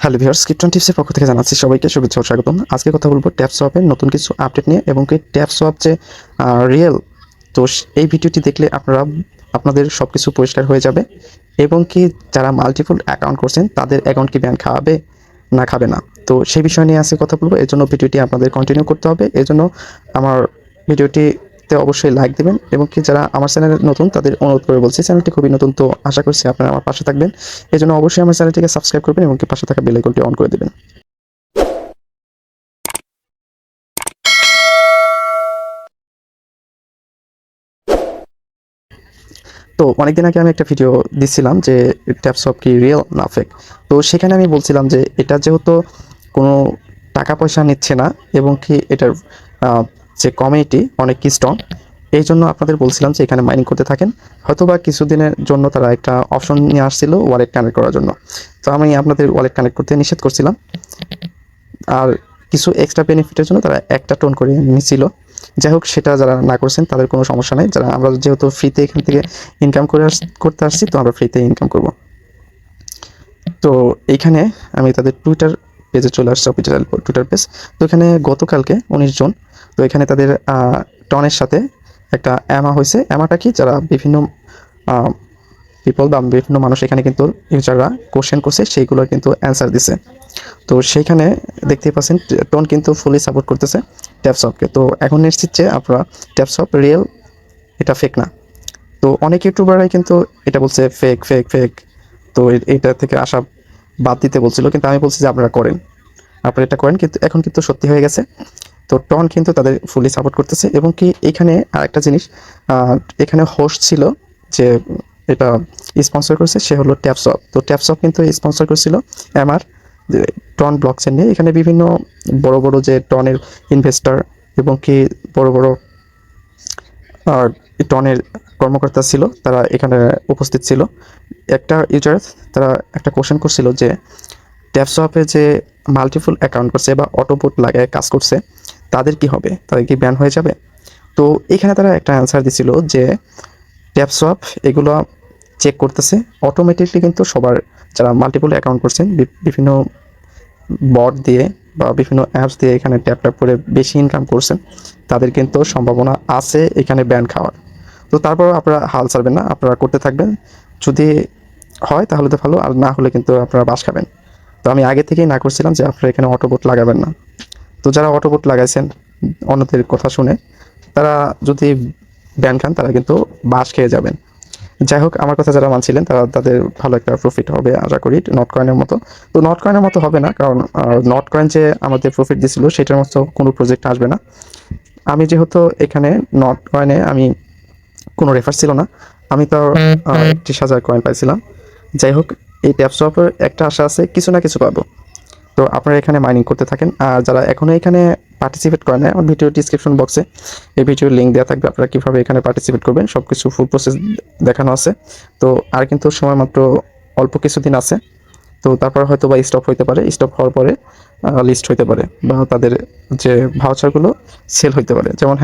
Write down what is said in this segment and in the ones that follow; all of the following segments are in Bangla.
হ্যালো ভিউয়ার্স, ক্রিপ্টন টিপসের পক্ষ থেকে জানাচ্ছি সবাইকে শুভেচ্ছা ও স্বাগতম। আজকে কথা বলবো ট্যাপসোয়াপের নতুন কিছু আপডেট নিয়ে এবং কি ট্যাপসোয়াপ যে রিয়েল তো এই ভিডিওটি দেখলে আপনাদের সব কিছু পরিষ্কার হয়ে যাবে এবং কি যারা মাল্টিপল অ্যাকাউন্ট করছেন তাদের অ্যাকাউন্ট কি ব্যান খাওয়াবে না খাবে না, তো সেই বিষয় নিয়ে আজকে কথা বলবো। এর জন্য ভিডিওটি আপনাদের কন্টিনিউ করতে হবে। এর জন্য আমার ভিডিওটিতে অবশ্যই লাইক দেবেন এবং কি যারা আমার চ্যানেলে নতুন তাদের অনুরোধ করে বলছি, চ্যানেলটি খুবই নতুন, তো আশা করছি আপনারা আমার পাশে থাকবেন। এই জন্য অবশ্যই আমার চ্যানেলটিকে সাবস্ক্রাইব করবেন এবং কি পাশে থাকা বেল আইকনটি অন করে দেবেন। তো অনেকদিন আগে আমি একটা ভিডিও দিচ্ছিলাম যে ট্যাপসপ কি রিয়েল না ফেক। তো সেখানে আমি বলছিলাম যে এটা যেহেতু কোনো টাকা পয়সা নিচ্ছে না এবং কি এটার যে কমিউনিটি অনেক স্ট্রং, এই জন্য আপনাদের বলছিলাম যে এখানে মাইনিং করতে থাকেন। হয়তোবা কিছুদিনের জন্য তারা একটা অপশন নিয়ে আসছিল ওয়ালেট কানেক্ট করার জন্য, তো আমি আপনাদের ওয়ালেট কানেক্ট করতে নিষেধ করছিলাম। আর কিছু এক্সট্রা বেনিফিটের জন্য তারা একটা টোন করে নিচ্ছিল। যাই হোক, সেটা যারা না করছেন তাদের কোনো সমস্যা নেই। যারা আমরা যেহেতু ফ্রিতে এখান থেকে ইনকাম করতে আসছি, তো আমরা ফ্রিতে ইনকাম করব। তো এইখানে আমি তাদের টুইটার পেজে চলে আসছি, অফিসিয়াল টুইটার পেজ। তো এখানে গতকালকে 19 জন, তো এখানে তাদের টনের সাথে একটা অ্যামা হয়েছে। অ্যামাটা কি, যারা বিভিন্ন পিপল বা বিভিন্ন মানুষ এখানে কিন্তু ইউজাররা কোশ্চেন করছে, সেইগুলোর কিন্তু অ্যান্সার দিছে। তো সেইখানে দেখতেই পাচ্ছেন টোন কিন্তু ফুলি সাপোর্ট করতেছে ট্যাপসপকে। তো এখন নিশ্চিত যে আপনারা ট্যাপসপ রিয়েল, এটা ফেক না। তো অনেক ইউটিউবাররাই কিন্তু এটা বলছে ফেক ফেক ফেক, তো এটা থেকে আশা বাদ দিতে বলছিল, কিন্তু আমি বলছি যে আপনারা এটা করেন, কিন্তু এখন কিন্তু সত্যি হয়ে গেছে। তো টন কিন্তু তাদের ফুলি সাপোর্ট করতেছে এবং কি এখানে আরেকটা জিনিস, এখানে হোস্ট ছিল যে এটা স্পন্সর করেছে, সে হলো ট্যাপসপ। তো ট্যাপসপ কিন্তু স্পন্সর করেছিল আমার টন ব্লকচেন নিয়ে। এখানে বিভিন্ন বড় বড় যে টনের ইনভেস্টর এবং কি বড় বড় টনের কর্মকর্তা ছিল, তারা এখানে উপস্থিত ছিল। একটা ইউজার, তারা একটা কোশ্চেন করছিল যে ট্যাপসপে যে মাল্টিপল অ্যাকাউন্ট করছে বা অটোবোট লাগায় কাজ করছে তাদের কি হবে, তাদের কি ব্যান হয়ে যাবে? তো এখানে তারা একটা অ্যান্সার দিছিল যে ট্যাপসপ এগুলো চেক করতেছে অটোমেটিকলি, কিন্তু সবার যারা মাল্টিপল অ্যাকাউন্ট করছেন বিভিন্ন বট দিয়ে বা বিভিন্ন অ্যাপস দিয়ে এখানে ট্যাপ ট্যাপ করে বেশি ইনকাম করছেন, তাদের কিন্তু সম্ভাবনা আছে এখানে ব্যান খাওয়ার। তো তারপর আপনারা হাল ছাড়বেন না, আপনারা করতে থাকবেন। যদি হয় তাহলে তো ভালো, আর না হলে কিন্তু আপনারা বাস খাবেন। তো আমি আগে থেকেই না করছিলাম যে আপনারা এখানে অটোবোট লাগাবেন না। তো যারা অটোবোট লাগাইছেন অন্যদের কথা শুনে, তারা যদি ব্যান খান তারা কিন্তু বাস খেয়ে যাবেন। যাই হোক, আমার কথা যারা মানছিলেন তাদের ভালো একটা প্রফিট হবে আশা করি, নট কয়েনের মতো। তো নট কয়েনের মতো হবে না, কারণ নট কয়েন যে আমাদের প্রফিট দিছিল সেটার মতো কোনো প্রজেক্ট আসবে না। আমি যেহেতু এখানে নট কয়েনে আমি কোনো রেফার ছিল না, আমি তো 31,000 কয়েন পাইছিলাম। যাই হোক, এই ট্যাপসপের একটা আশা আছে, কিছু না কিছু পাবো। তো আপনারা এখানে মাইনিং করতে থাকেন। আর যারা এখনও এখানে পার্টিসিপেট করেন না, আমার ভিডিও ডিসক্রিপশন বক্সে এই ভিডিওর লিঙ্ক দেওয়া থাকবে, আপনারা কীভাবে এখানে পার্টিসিপেট করবেন সব কিছু ফুল প্রসেস দেখানো আছে। তো আর কিন্তু সময় মাত্র অল্প কিছুদিন আছে। তো তারপর হয়তো বা স্টপ হইতে পারে, স্টপ হওয়ার পরে লিস্ট হইতে পারে বা তাদের যে ভাউচারগুলো সেল হইতে পারে। যেমন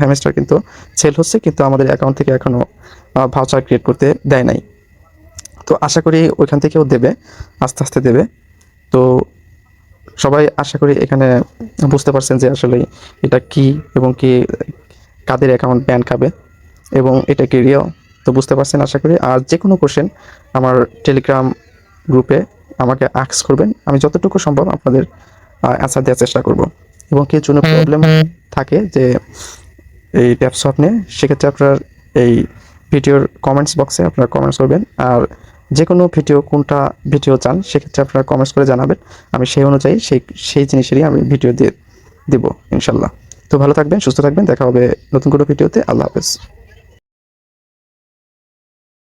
হ্যামস্টার কিন্তু সেল হচ্ছে, কিন্তু আমাদের অ্যাকাউন্ট থেকে এখনও ভাউচার ক্রিয়েট করতে দেয় নাই। তো আশা করি ওইখান থেকেও দেবে, আস্তে আস্তে দেবে। তো সবাই আশা করি এখানে বুঝতে পারছেন যে আসলে এটা কি এবং কি কাদের অ্যাকাউন্ট ব্যান খাবে এবং এটা কি রিয়েল। তো বুঝতে পারছেন আশা করি। আর যে কোনো কোশ্চেন আমার টেলিগ্রাম গ্রুপে আমাকে আস্ক করবেন, আমি যতটুকু সম্ভব আপনাদের অ্যান্সার দেওয়ার চেষ্টা করব। এবং কি কোনো প্রবলেম থাকে যে এই ট্যাপসপ নিয়ে, সেক্ষেত্রে আপনার এই ভিডিওর কমেন্টস বক্সে আপনারা কমেন্টস করবেন। আর যে কোনো কোনটা ভিডিও চান সেক্ষেত্রে আপনারা কমেন্টস করে জানাবেন, আমি সেই অনুযায়ী সেই জিনিসেরই আমি ভিডিও দিয়ে দেবো ইনশাল্লাহ। তো ভালো থাকবেন, সুস্থ থাকবেন, দেখা হবে নতুন কোনো ভিডিওতে। আল্লাহ হাফেজ।